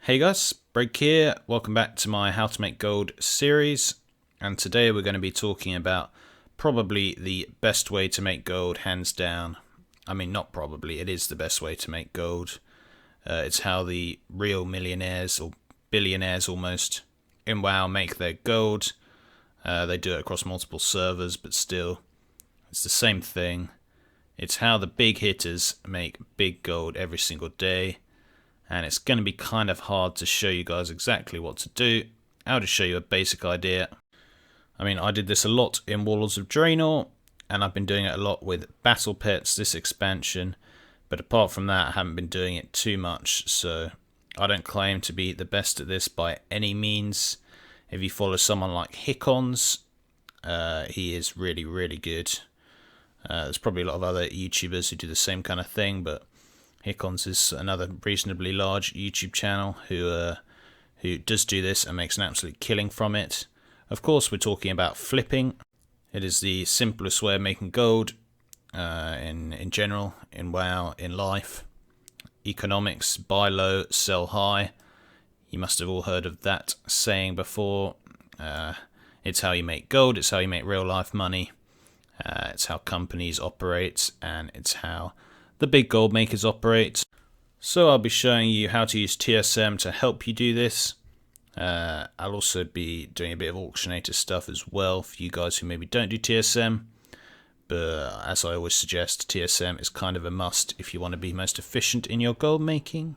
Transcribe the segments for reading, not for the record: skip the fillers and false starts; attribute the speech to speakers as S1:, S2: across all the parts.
S1: Hey guys, Break here. Welcome back to my How to Make Gold series. And today we're going to be talking about probably the best way to make gold, hands down. I mean, not probably, it is the best way to make gold. It's how the real millionaires, or billionaires almost, in WoW make their gold. They do it across multiple servers, but still, it's the same thing. It's how the big hitters make big gold every single day. And it's going to be kind of hard to show you guys exactly what to do. I'll just show you a basic idea. I mean, I did this a lot in Warlords of Draenor, and I've been doing it a lot with Battle Pets, this expansion. But apart from that, I haven't been doing it too much, so I don't claim to be the best at this by any means. If you follow someone like Hickons, he is really, really good. There's probably a lot of other YouTubers who do the same kind of thing, but Hickons is another reasonably large YouTube channel who does do this and makes an absolute killing from it. Of course, we're talking about flipping. It is the simplest way of making gold in general, in WoW, in life. Economics, buy low, sell high. You must have all heard of that saying before. It's how you make gold, it's how you make real life money. It's how companies operate, and it's how the big gold makers operate. So I'll be showing you how to use TSM to help you do this. I'll also be doing a bit of auctionator stuff as well for you guys who maybe don't do TSM. But as I always suggest, TSM is kind of a must if you want to be most efficient in your gold making.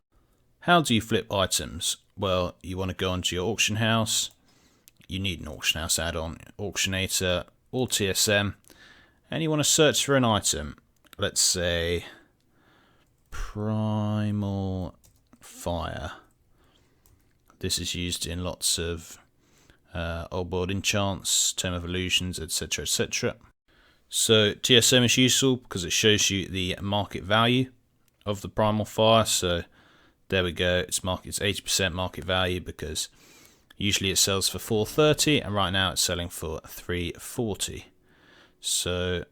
S1: How do you flip items? Well, you want to go onto your auction house. You need an auction house add-on, auctionator or TSM. And you want to search for an item. Let's say Primal Fire. This is used in lots of old world enchants, Tome of Illusions, etc, etc. So TSM is useful because it shows you the market value of the Primal Fire. So there we go, it's 80% market value because usually it sells for 430 and right now it's selling for 340. So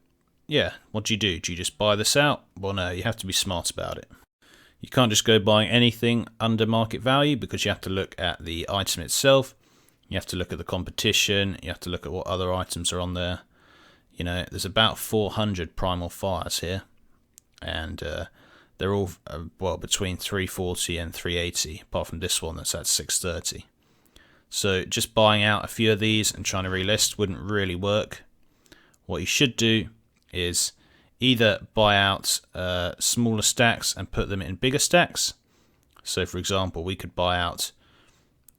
S1: yeah, what do? Do you just buy this out? Well, no, you have to be smart about it. You can't just go buying anything under market value because you have to look at the item itself. You have to look at the competition. You have to look at what other items are on there. You know, there's about 400 Primal Fires here. And they're all, well, between 340 and 380, apart from this one that's at 630. So just buying out a few of these and trying to relist wouldn't really work. What you should do is either buy out smaller stacks and put them in bigger stacks. So for example, we could buy out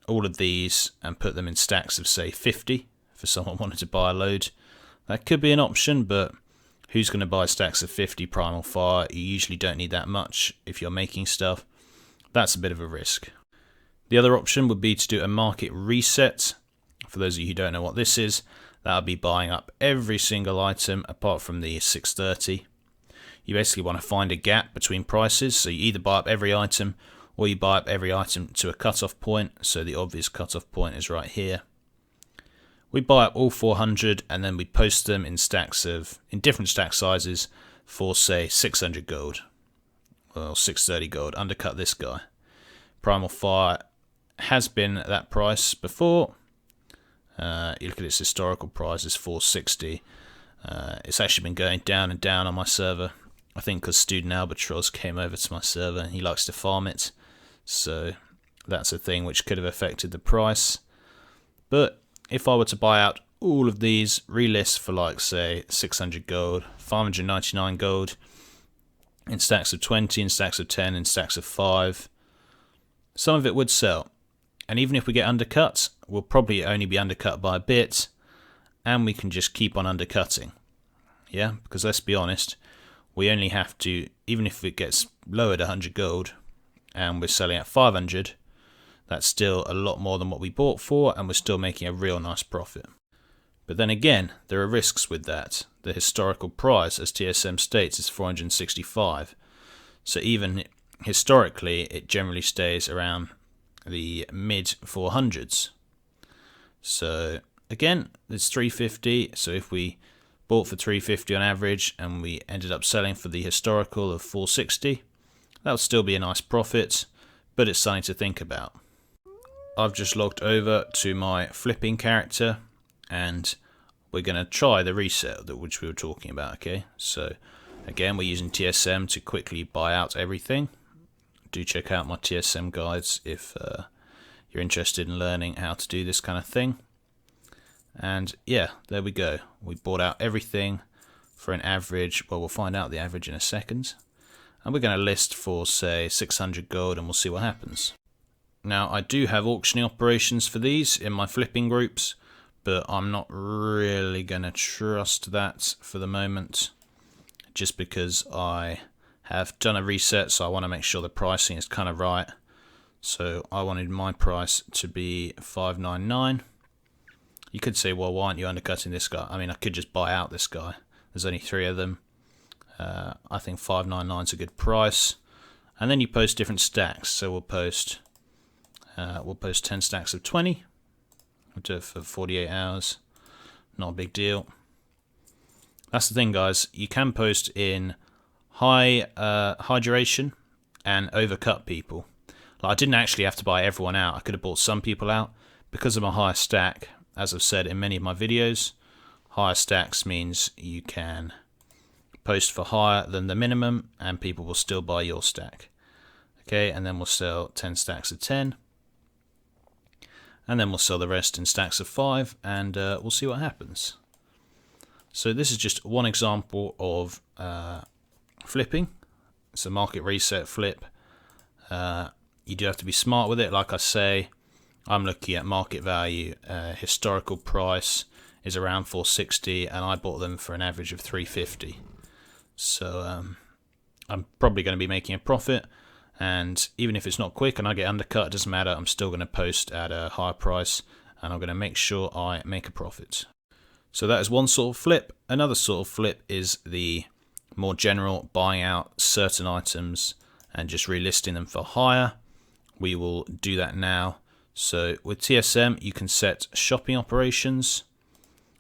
S1: all of these and put them in stacks of say 50 for someone wanted to buy a load. That could be an option, but who's going to buy stacks of 50 Primal Fire? You usually don't need that much if you're making stuff. That's a bit of a risk. The other option would be to do a market reset. For those of you who don't know what this is, that'll be buying up every single item apart from the 630. You basically want to find a gap between prices, so you either buy up every item or you buy up every item to a cutoff point. So the obvious cutoff point is right here. We buy up all 400 and then we post them in different stack sizes for say 600 gold. Well, 630 gold, undercut this guy. Primal Fire has been at that price before. You look at its historical price, it's 460. It's actually been going down and down on my server. I think because Student Albatross came over to my server and he likes to farm it. So that's a thing which could have affected the price. But if I were to buy out all of these, relist for like say 600 gold, 599 gold, in stacks of 20, in stacks of 10, in stacks of 5, some of it would sell. And even if we get undercut, we'll probably only be undercut by a bit, and we can just keep on undercutting. Yeah, because let's be honest, we only have to, even if it gets lowered 100 gold, and we're selling at 500, that's still a lot more than what we bought for, and we're still making a real nice profit. But then again, there are risks with that. The historical price, as TSM states, is 465. So even historically, it generally stays around the mid 400s. So again, it's 350. So if we bought for 350 on average and we ended up selling for the historical of 460, that would still be a nice profit, but it's something to think about. I've just logged over to my flipping character and we're going to try the reset which we were talking about. Okay, so again, we're using TSM to quickly buy out everything. Do check out my TSM guides if you're interested in learning how to do this kind of thing. And yeah, there we go. We bought out everything for an average, well, we'll find out the average in a second. And we're going to list for, say, 600 gold, and we'll see what happens. Now, I do have auctioning operations for these in my flipping groups, but I'm not really going to trust that for the moment, just because I have done a reset, so I want to make sure the pricing is kind of right. So I wanted my price to be 599. You could say, well, why aren't you undercutting this guy? I mean, I could just buy out this guy. There's only 3 of them. I think 599 is a good price. And then you post different stacks. So we'll post 10 stacks of 20. We'll do it for 48 hours. Not a big deal. That's the thing, guys. You can post in high duration and overcut people. Like, I didn't actually have to buy everyone out. I could have bought some people out because of my higher stack. As I've said in many of my videos, higher stacks means you can post for higher than the minimum and people will still buy your stack. Okay, and then we'll sell 10 stacks of 10. And then we'll sell the rest in stacks of 5 and we'll see what happens. So this is just one example of flipping. It's a market reset flip. You do have to be smart with it. Like I say, I'm looking at market value. Historical price is around 460 and I bought them for an average of 350. So I'm probably going to be making a profit, and even if it's not quick and I get undercut, it doesn't matter. I'm still going to post at a higher price and I'm going to make sure I make a profit. So that is one sort of flip. Another sort of flip is the more general buying out certain items and just relisting them for higher. We will do that now. So with TSM, you can set shopping operations.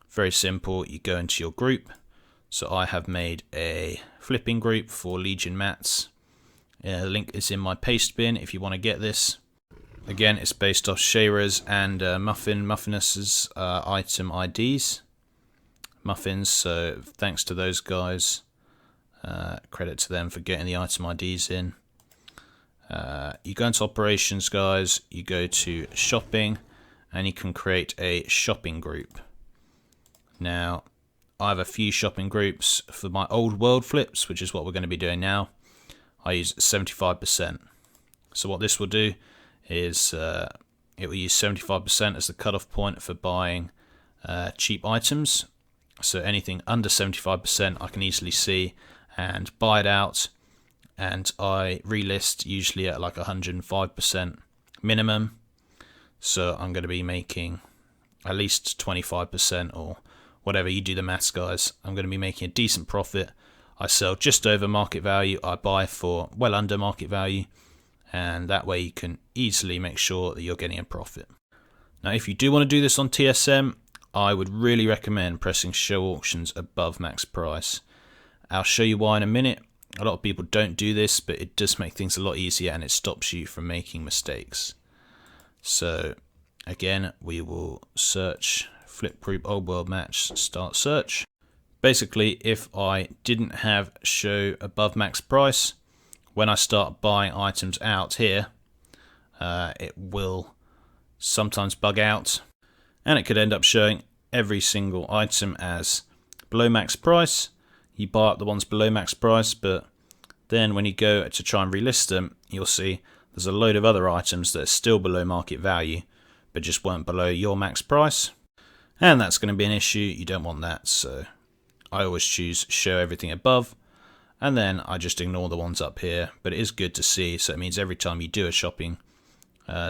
S1: Very simple. You go into your group. So I have made a flipping group for Legion mats. The link is in my paste bin if you want to get this. Again, it's based off Shayra's and Muffinus's item IDs. Muffins, so thanks to those guys. Credit to them for getting the item IDs in. You go into operations, guys. You go to shopping and you can create a shopping group. Now, I have a few shopping groups for my old world flips, which is what we're going to be doing now. I use 75%. So what this will do is it will use 75% as the cutoff point for buying cheap items. So anything under 75% I can easily see and buy it out. And I relist usually at like 105% minimum. So I'm going to be making at least 25% or whatever. You do the maths, guys. I'm going to be making a decent profit. I sell just over market value. I buy for well under market value. And that way you can easily make sure that you're getting a profit. Now, if you do want to do this on TSM, I would really recommend pressing show auctions above max price. I'll show you why in a minute. A lot of people don't do this, but it does make things a lot easier and it stops you from making mistakes. So again, we will search flip group old world match, start search. Basically, if I didn't have show above max price, when I start buying items out here, it will sometimes bug out and it could end up showing every single item as below max price. You buy up the ones below max price, but then when you go to try and relist them, you'll see there's a load of other items that are still below market value, but just weren't below your max price. And that's going to be an issue. You don't want that. So I always choose show everything above, and then I just ignore the ones up here. But it is good to see. So it means every time you do a shopping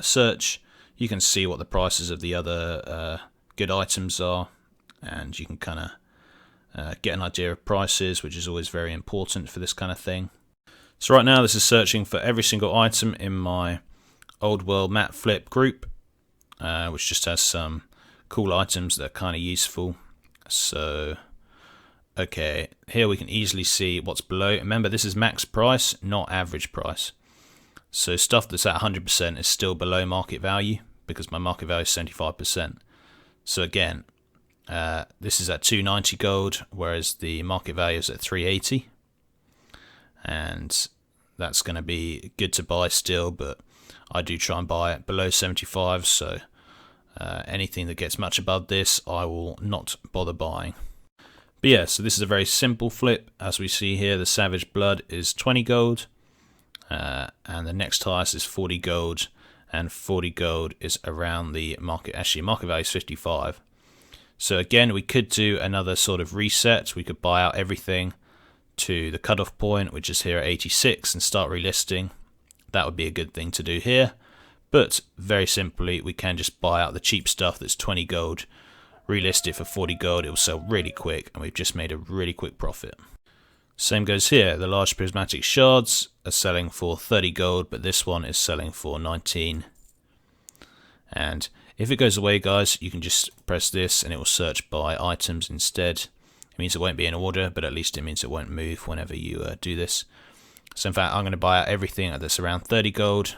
S1: search, you can see what the prices of the other good items are, and you can kind of get an idea of prices, which is always very important for this kind of thing. So right now this is searching for every single item in my old world map flip group, which just has some cool items that are kind of useful. So okay, here we can easily see what's below. Remember, this is max price, not average price. So stuff that's at 100% is still below market value because my market value is 75%. So again, this is at 290 gold, whereas the market value is at 380. And that's going to be good to buy still, but I do try and buy it below 75, so anything that gets much above this, I will not bother buying. But yeah, so this is a very simple flip. As we see here, the Savage Blood is 20 gold, and the next highest is 40 gold, and 40 gold is around the market. Actually, market value is 55. So again, we could do another sort of reset. We could buy out everything to the cutoff point, which is here at 86, and start relisting. That would be a good thing to do here. But very simply, we can just buy out the cheap stuff that's 20 gold, relist it for 40 gold, it will sell really quick, and we've just made a really quick profit. Same goes here. The large prismatic shards are selling for 30 gold, but this one is selling for 19. And if it goes away, guys, you can just press this and it will search by items instead. It means it won't be in order, but at least it means it won't move whenever you do this. So in fact, I'm going to buy out everything that's around 30 gold,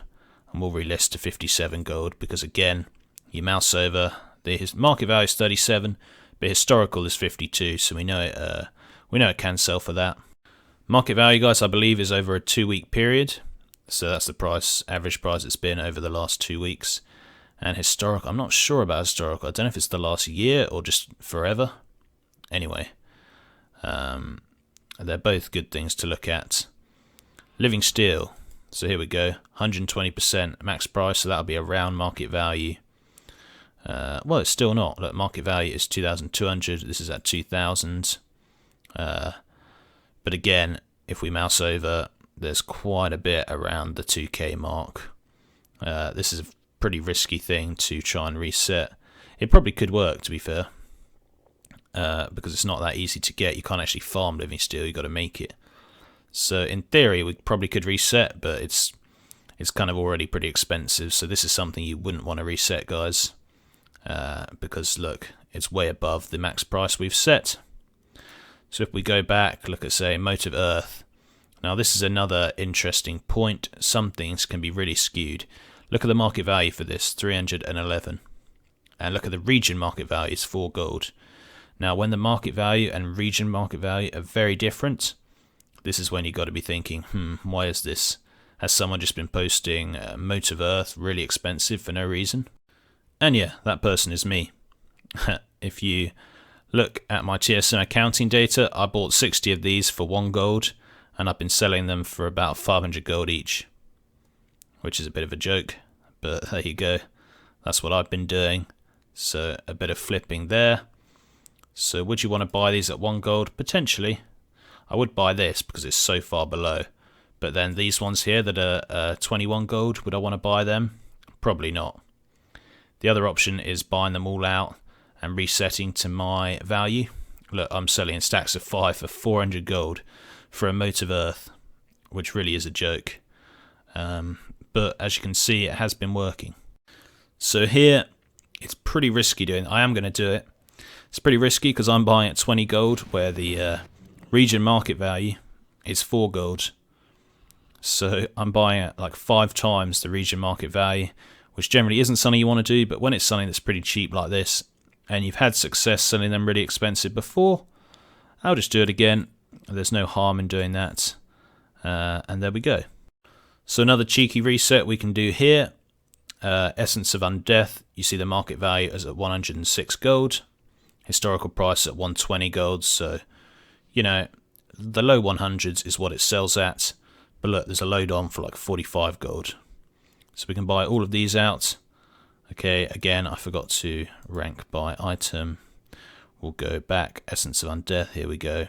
S1: and we'll relist to 57 gold, because again, you mouse over, the market value is 37, but historical is 52, so we know it can sell for that. Market value, guys, I believe is over a 2-week period, so that's the price, average price it's been over the last 2 weeks. And historical, I'm not sure about historical. I don't know if it's the last year or just forever. Anyway, they're both good things to look at. Living steel. So here we go, 120% max price, so that'll be around market value. Well, it's still not. Look, market value is 2,200. This is at 2,000. But again, if we mouse over, there's quite a bit around the 2k mark. This is a pretty risky thing to try and reset. It probably could work, to be fair, because it's not that easy to get. You can't actually farm living steel. You got to make it. So in theory, we probably could reset, but it's kind of already pretty expensive. So this is something you wouldn't want to reset, guys, because look, it's way above the max price we've set. So if we go back, look at, say, Motive Earth. Now this is another interesting point. Some things can be really skewed. Look at the market value for this, 311. And look at the region market value, it's 4 gold. Now when the market value and region market value are very different, this is when you've got to be thinking, why is this? Has someone just been posting Motive Earth really expensive for no reason? And yeah, that person is me. If you look at my TSM accounting data, I bought 60 of these for 1 gold, and I've been selling them for about 500 gold each, which is a bit of a joke, but there you go. That's what I've been doing. So a bit of flipping there. So would you want to buy these at 1 gold? Potentially. I would buy this because it's so far below. But then these ones here that are 21 gold, would I want to buy them? Probably not. The other option is buying them all out and resetting to my value. Look, I'm selling in stacks of 5 for 400 gold for a Motive Earth, which really is a joke. But as you can see, it has been working. So here, it's pretty risky doing. I am going to do it. It's pretty risky because I'm buying at 20 gold, where the region market value is 4 gold. So I'm buying at like 5 times the region market value, which generally isn't something you want to do, but when it's something that's pretty cheap like this, and you've had success selling them really expensive before, I'll just do it again. There's no harm in doing that. And there we go. So another cheeky reset we can do here. Essence of Undeath, you see the market value is at 106 gold. Historical price at 120 gold, so, you know, the low 100s is what it sells at. But look, there's a load on for like 45 gold. So we can buy all of these out. Okay, again, I forgot to rank by item. We'll go back, Essence of Undeath, here we go.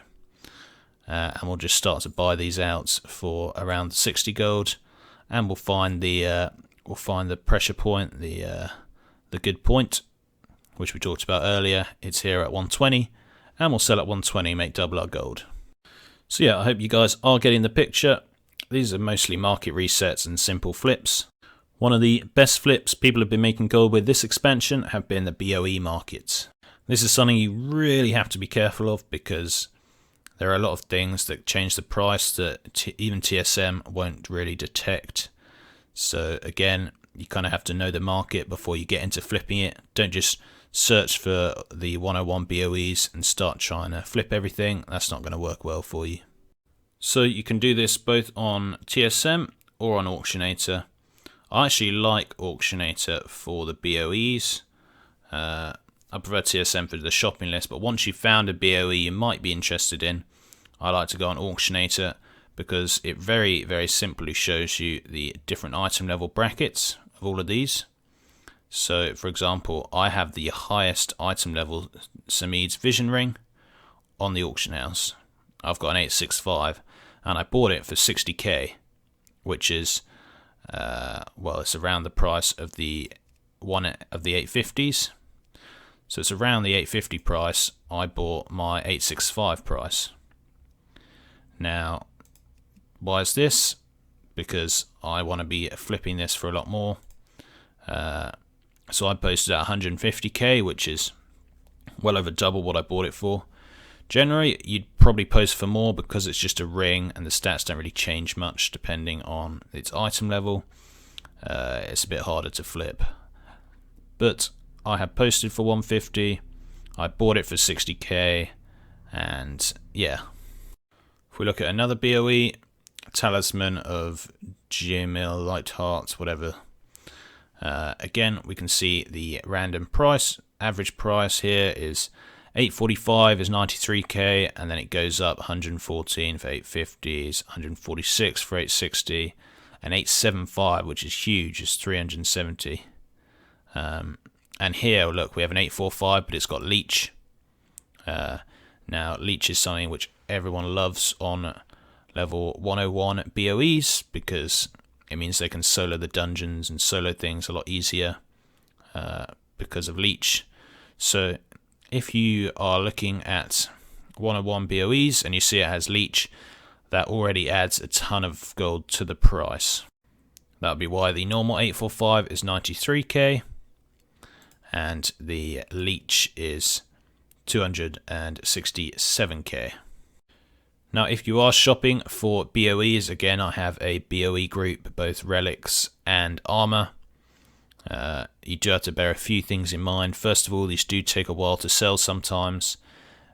S1: And we'll just start to buy these out for around 60 gold. And we'll find the pressure point, the good point, which we talked about earlier. It's here at 120, and we'll sell at 120, make double our gold. So yeah, I hope you guys are getting the picture. These are mostly market resets and simple flips. One of the best flips people have been making gold with this expansion have been the BOE Markets. This is something you really have to be careful of, because there are a lot of things that change the price that even TSM won't really detect. So again, you kind of have to know the market before you get into flipping it. Don't just search for the 101 BOEs and start trying to flip everything. That's not going to work well for you. So you can do this both on TSM or on Auctionator. I actually like Auctionator for the BOEs. I prefer TSM for the shopping list, but once you've found a BOE you might be interested in, I like to go on Auctionator because it very, very simply shows you the different item level brackets of all of these. So, for example, I have the highest item level Samid's Vision Ring on the auction house. I've got an 865, and I bought it for 60k, which is, well, it's around the price of the one of the 850s. So it's around the 850 price. I bought my 865 price. Now, why is this? Because I want to be flipping this for a lot more. So I posted at 150k, which is well over double what I bought it for. Generally, you'd probably post for more because it's just a ring and the stats don't really change much depending on its item level. It's a bit harder to flip. But I have posted for 150. I bought it for 60k, and yeah. If we look at another BOE, Talisman of Jamil Light Hearts, whatever. Again, we can see the random price. Average price here is 845 is 93k, and then it goes up 114 for 850s, 146 for 860, and 875, which is huge, is 370. And here, look, we have an 845, but it's got leech. Now, leech is something which everyone loves on level 101 BOEs because it means they can solo the dungeons and solo things a lot easier because of leech. So if you are looking at 101 BOEs and you see it has leech, that already adds a ton of gold to the price. That would be why the normal 845 is 93k and the leech is 267k. Now, if you are shopping for BOEs, again, I have a BOE group, both relics and armor. You do have to bear a few things in mind. First of all, these do take a while to sell sometimes,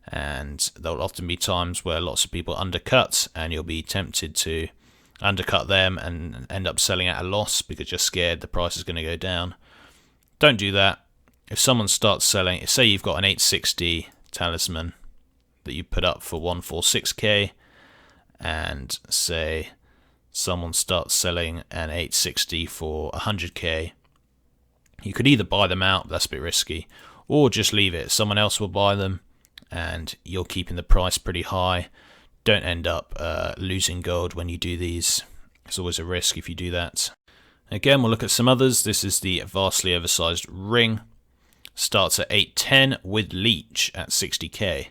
S1: and there'll often be times where lots of people undercut, and you'll be tempted to undercut them and end up selling at a loss because you're scared the price is going to go down. Don't do that. If someone starts selling, say you've got an 860 talisman that you put up for 146k, and say someone starts selling an 860 for 100k, you could either buy them out, but that's a bit risky, or just leave it. Someone else will buy them and you're keeping the price pretty high. Don't end up losing gold when you do these. It's always a risk if you do that. Again, we'll look at some others. This is the vastly oversized ring. Starts at 810 with leech at 60k.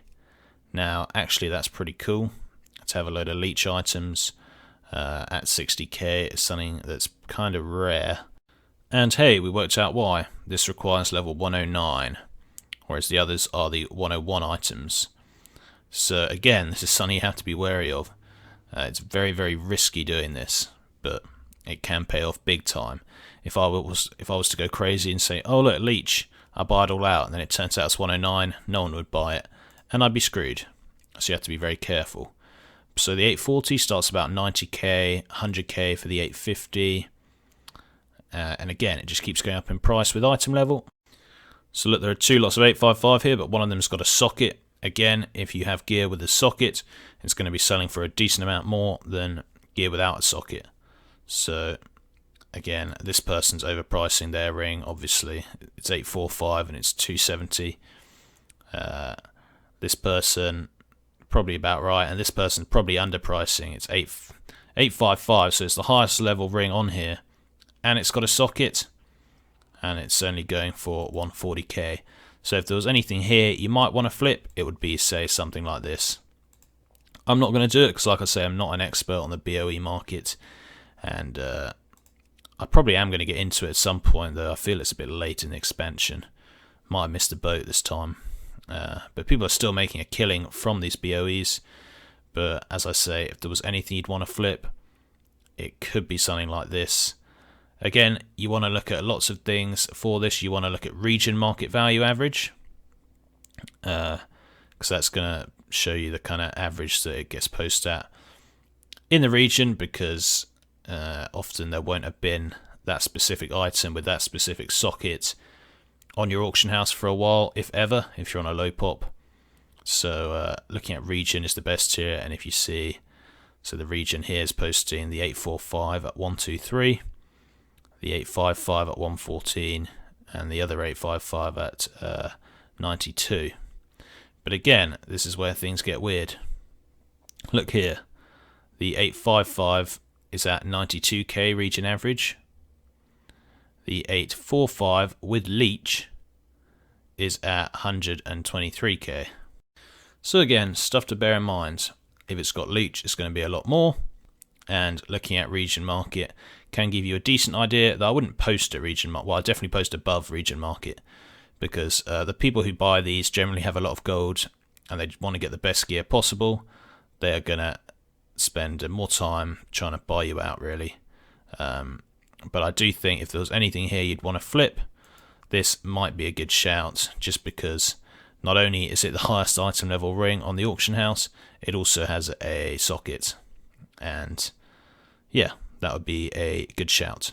S1: Now, actually, that's pretty cool. Let's have a load of leech items at 60k. It's something that's kind of rare. And hey, we worked out why. This requires level 109, whereas the others are the 101 items. So again, this is something you have to be wary of. It's very, very risky doing this, but it can pay off big time. If I was to go crazy and say, oh look, leech, I buy it all out, and then it turns out it's 109, no one would buy it, and I'd be screwed. So you have to be very careful. So the 840 starts about 90k, 100k for the 850. And again, it just keeps going up in price with item level. So look, there are two lots of 855 here, but one of them's got a socket. Again, if you have gear with a socket, it's going to be selling for a decent amount more than gear without a socket. So again, this person's overpricing their ring. Obviously, it's 845 and it's 270. This person probably about right, and this person probably underpricing. It's 855, so it's the highest level ring on here. And it's got a socket, and it's only going for 140k. So if there was anything here you might want to flip, it would be, say, something like this. I'm not going to do it because, like I say, I'm not an expert on the BOE market, and I probably am going to get into it at some point, though I feel it's a bit late in the expansion. Might have missed the boat this time. But people are still making a killing from these BOEs. But as I say, if there was anything you'd want to flip, it could be something like this. Again, you want to look at lots of things for this. You want to look at region market value average, because that's going to show you the kind of average that it gets posted at in the region, because often there won't have been that specific item with that specific socket on your auction house for a while, if ever, if you're on a low pop. So looking at region is the best here, and if you see, so the region here is posting the 845 at 123, the 855 at 114, and the other 855 at 92. But again, this is where things get weird. Look here, the 855 is at 92k region average. The 845 with leech is at 123k. So again, stuff to bear in mind. If it's got leech, it's going to be a lot more. And looking at region market can give you a decent idea. That I wouldn't post at region market. Well, I definitely post above region market, because the people who buy these generally have a lot of gold and they want to get the best gear possible. They are going to spend more time trying to buy you out, really. But I do think if there was anything here you'd want to flip, this might be a good shout, just because not only is it the highest item level ring on the auction house, it also has a socket. And yeah, that would be a good shout.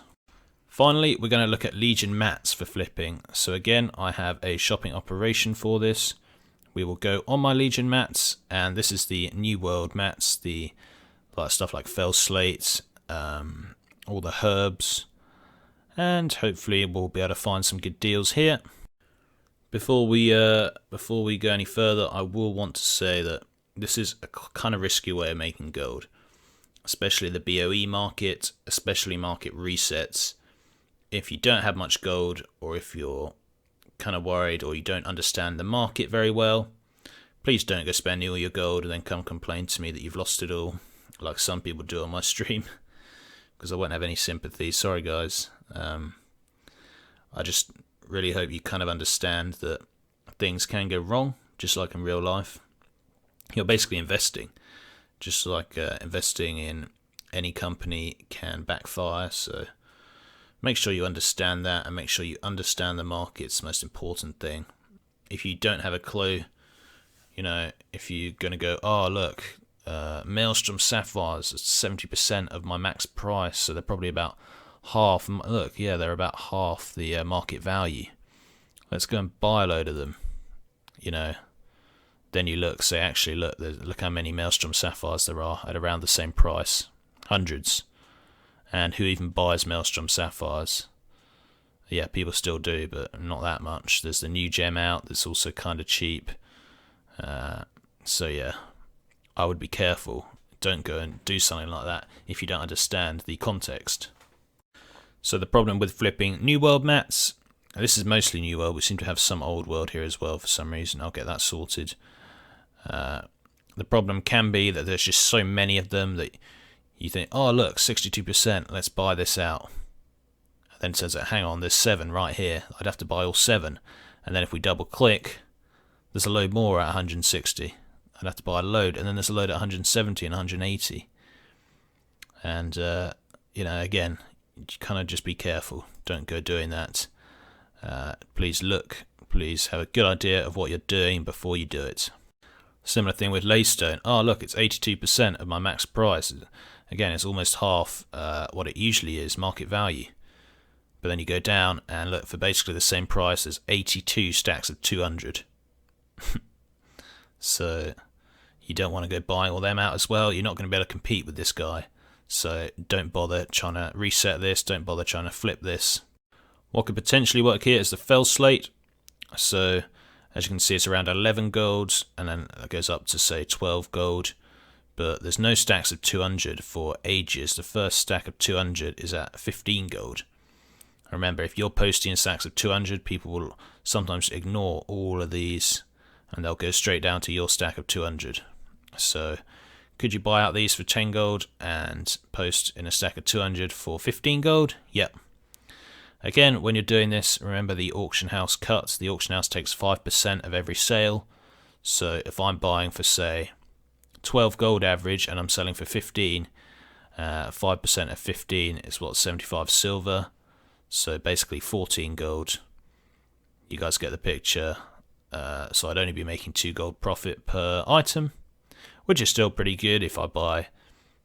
S1: Finally, we're going to look at Legion mats for flipping. So again, I have a shopping operation for this. We will go on my Legion mats, and this is the New World mats, the stuff like fell slates, all the herbs, and hopefully we'll be able to find some good deals here. Before we go any further, I will want to say that this is a kind of risky way of making gold, especially the BOE market, especially market resets. If you don't have much gold, or if you're kind of worried, or you don't understand the market very well, please don't go spending all your gold and then come complain to me that you've lost it all, like some people do on my stream, because I won't have any sympathy. Sorry guys. I just really hope you kind of understand that things can go wrong, just like in real life. You're basically investing, just like investing in any company can backfire. So make sure you understand that, and make sure you understand the market. It's the most important thing. If you don't have a clue, you know, if you're going to go, oh look, Maelstrom Sapphires is 70% of my max price, so they're probably about half. Look, yeah, they're about half the market value. Let's go and buy a load of them. You know, then you look, say, actually, look how many Maelstrom Sapphires there are at around the same price, hundreds. And who even buys Maelstrom Sapphires? Yeah, people still do, but not that much. There's the new gem out that's also kind of cheap. So yeah, I would be careful. Don't go and do something like that if you don't understand the context. So the problem with flipping New World mats, this is mostly New World, we seem to have some Old World here as well for some reason. I'll get that sorted. The problem can be that there's just so many of them that you think, oh look, 62%, let's buy this out. And then it says, hang on, there's 7 right here. I'd have to buy all 7. And then if we double click, there's a load more at 160. I'd have to buy a load, and then there's a load at 170 and 180. And you know, again, you kind of just be careful. Don't go doing that. Please have a good idea of what you're doing before you do it. Similar thing with Laystone. Oh look, it's 82% of my max price. Again, it's almost half what it usually is, market value. But then you go down and look, for basically the same price as 82 stacks of 200. So you don't want to go buying all them out as well. You're not going to be able to compete with this guy. So don't bother trying to reset this. Don't bother trying to flip this. What could potentially work here is the fell slate. So as you can see, it's around 11 golds, and then it goes up to say 12 gold. But there's no stacks of 200 for ages. The first stack of 200 is at 15 gold. Remember, if you're posting stacks of 200, people will sometimes ignore all of these, and they'll go straight down to your stack of 200. So could you buy out these for 10 gold and post in a stack of 200 for 15 gold? Yep. Again, when you're doing this, remember the auction house cuts. The auction house takes 5% of every sale. So if I'm buying for, say, 12 gold average and I'm selling for 15, 5% of 15 is what, 75 silver. So basically 14 gold. You guys get the picture. So I'd only be making 2 gold profit per item, which is still pretty good. If I buy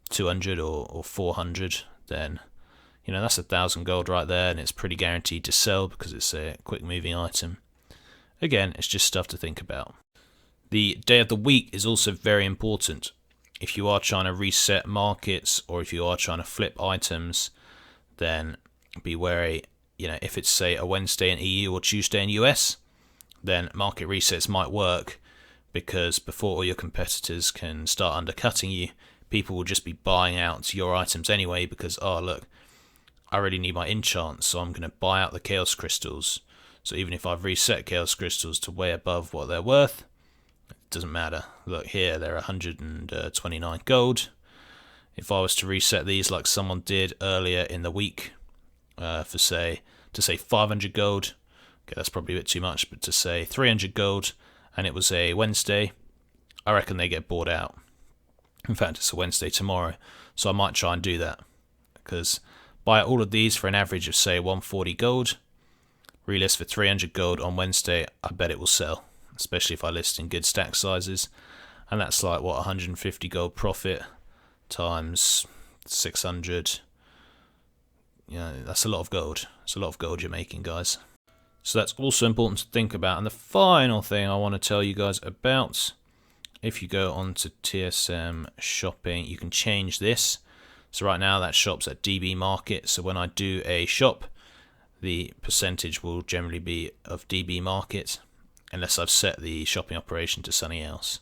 S1: 200 or 400, then that's 1,000 gold right there, and it's pretty guaranteed to sell because it's a quick moving item. Again, it's just stuff to think about. The day of the week is also very important. If you are trying to reset markets, or if you are trying to flip items, then be wary. If it's, say, a Wednesday in EU or Tuesday in US, then market resets might work, because before all your competitors can start undercutting you, people will just be buying out your items anyway, because, oh look, I really need my enchants, so I'm going to buy out the Chaos Crystals. So even if I've reset Chaos Crystals to way above what they're worth, it doesn't matter. Look here, they're 129 gold. If I was to reset these like someone did earlier in the week, to say 500 gold, okay, that's probably a bit too much, but to say 300 gold, and it was a Wednesday, I reckon they get bought out. In fact, it's a Wednesday tomorrow, so I might try and do that, because buy all of these for an average of, say, 140 gold, relist for 300 gold on Wednesday, I bet it will sell, especially if I list in good stack sizes, and that's like, what, 150 gold profit times 600, that's a lot of gold. It's a lot of gold you're making, guys. So that's also important to think about. And the final thing I want to tell you guys about, if you go on to TSM Shopping, you can change this. So right now that shop's at DB Markets. So when I do a shop, the percentage will generally be of DB Markets, unless I've set the shopping operation to something else.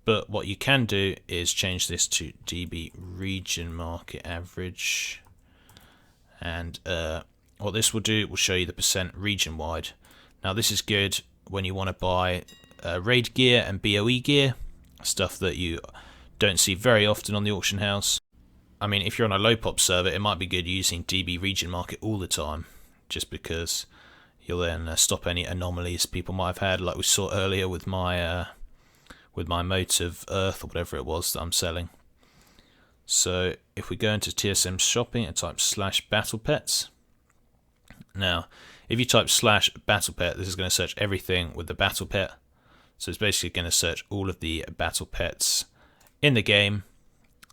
S1: But what you can do is change this to DB Region Market Average. And what this will do, will show you the percent region wide. Now this is good when you want to buy raid gear and BOE gear, stuff that you don't see very often on the auction house. I mean, if you're on a low pop server, it might be good using DB region market all the time, just because you'll then stop any anomalies people might have had, like we saw earlier with my mote of earth or whatever it was that I'm selling. So if we go into TSM Shopping and type /Battle Pets. Now, if you type /Battle Pet, this is going to search everything with the Battle Pet. So it's basically going to search all of the Battle Pets in the game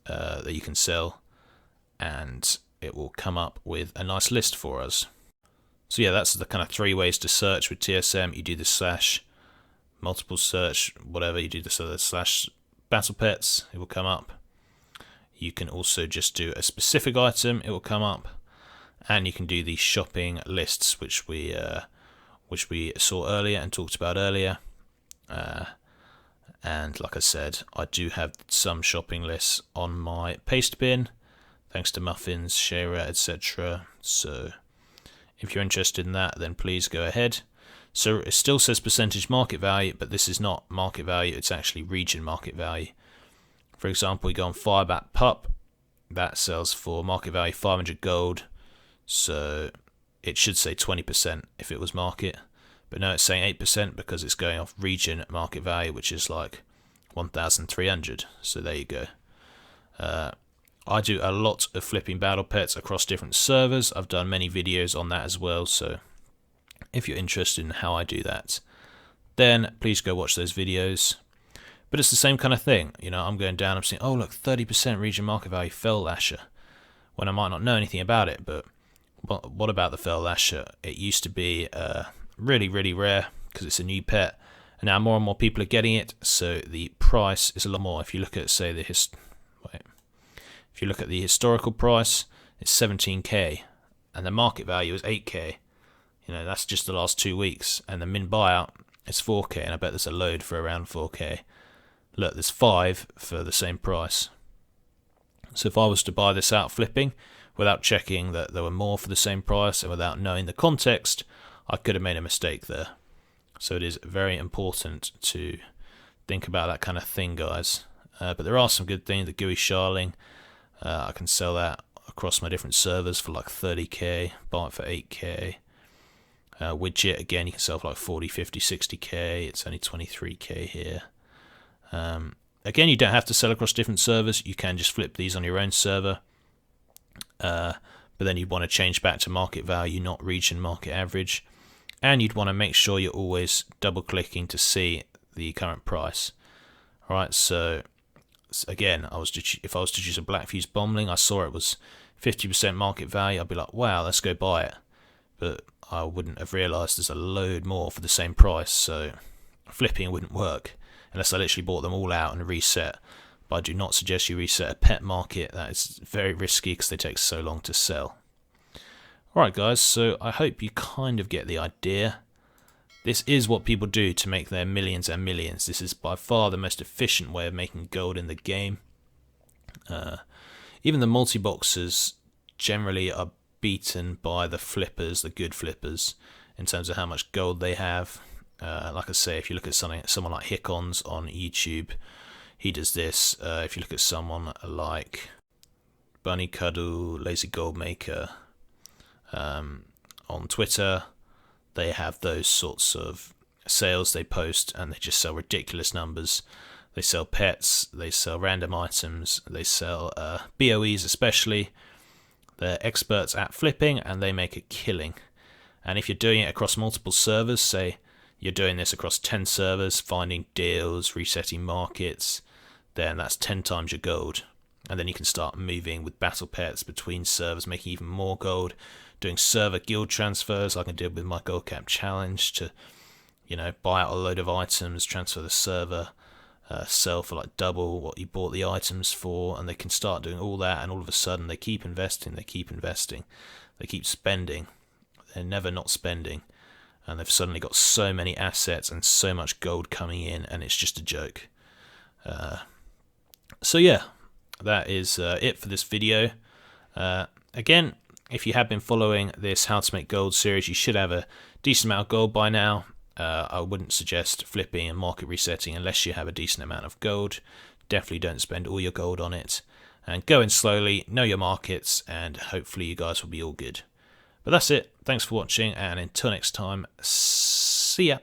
S1: that you can sell, and it will come up with a nice list for us. So yeah, that's the kind of 3 ways to search with TSM. You do the / multiple search, whatever, you do the /Battle Pets, it will come up. You can also just do a specific item, it will come up, and you can do the shopping lists, which we saw earlier and talked about earlier. And like I said, I do have some shopping lists on my paste bin, thanks to Muffins, Shara, etc. So if you're interested in that, then please go ahead. So it still says percentage market value, but this is not market value, it's actually region market value. For example, we go on Firebat Pup, that sells for market value 500 gold, so it should say 20% if it was market, but no, it's saying 8% because it's going off region market value, which is like 1,300, so there you go. I do a lot of flipping battle pets across different servers. I've done many videos on that as well, so if you're interested in how I do that, then please go watch those videos. But it's the same kind of thing, I'm going down, I'm saying, oh look, 30% region market value Fell Lasher, when I might not know anything about it. But what about the Fell Lasher? It used to be really, really rare because it's a new pet, and now more and more people are getting it, so the price is a lot more. If you look at, say, if you look at the historical price, it's 17k, and the market value is 8k. That's just the last 2 weeks, and the min buyout is 4k, and I bet there's a load for around 4k. Look, there's 5 for the same price. So if I was to buy this out flipping without checking that there were more for the same price and without knowing the context, I could have made a mistake there. So it is very important to think about that kind of thing, guys. But there are some good things. The GUI Sharling, I can sell that across my different servers for like 30k, buy it for 8k. Widget, again, you can sell for like 40, 50, 60k. It's only 23k here. Again, you don't have to sell across different servers. You can just flip these on your own server. but then you'd want to change back to market value, not region market average, and you'd want to make sure you're always double clicking to see the current price. Alright, so again, if I was to choose a Black Fuse Bombling, I saw it was 50% market value, I'd be like, wow, let's go buy it. But I wouldn't have realised there's a load more for the same price, so flipping wouldn't work unless I literally bought them all out and reset. But I do not suggest you reset a pet market. That is very risky because they take so long to sell. Alright guys, so I hope you kind of get the idea. This is what people do to make their millions and millions. This is by far the most efficient way of making gold in the game. Even the multi-boxers generally are beaten by the flippers, the good flippers, in terms of how much gold they have. Like I say, if you look at someone like Hickons on YouTube, he does this. If you look at someone like Bunny Cuddle, Lazy Goldmaker on Twitter, they have those sorts of sales they post, and they just sell ridiculous numbers. They sell pets, they sell random items, they sell BOEs especially. They're experts at flipping and they make a killing. And if you're doing it across multiple servers, say you're doing this across 10 servers, finding deals, resetting markets, then that's 10 times your gold. And then you can start moving with battle pets between servers, making even more gold, doing server guild transfers like I did with my gold cap challenge to, buy out a load of items, transfer the server, sell for like double what you bought the items for, and they can start doing all that, and all of a sudden they keep investing, they keep spending, they're never not spending, and they've suddenly got so many assets and so much gold coming in, and it's just a joke. So yeah, that is it for this video. Again, if you have been following this How to Make Gold series, you should have a decent amount of gold by now. I wouldn't suggest flipping and market resetting unless you have a decent amount of gold. Definitely don't spend all your gold on it. And go in slowly, know your markets, and hopefully you guys will be all good. But that's it. Thanks for watching, and until next time, see ya.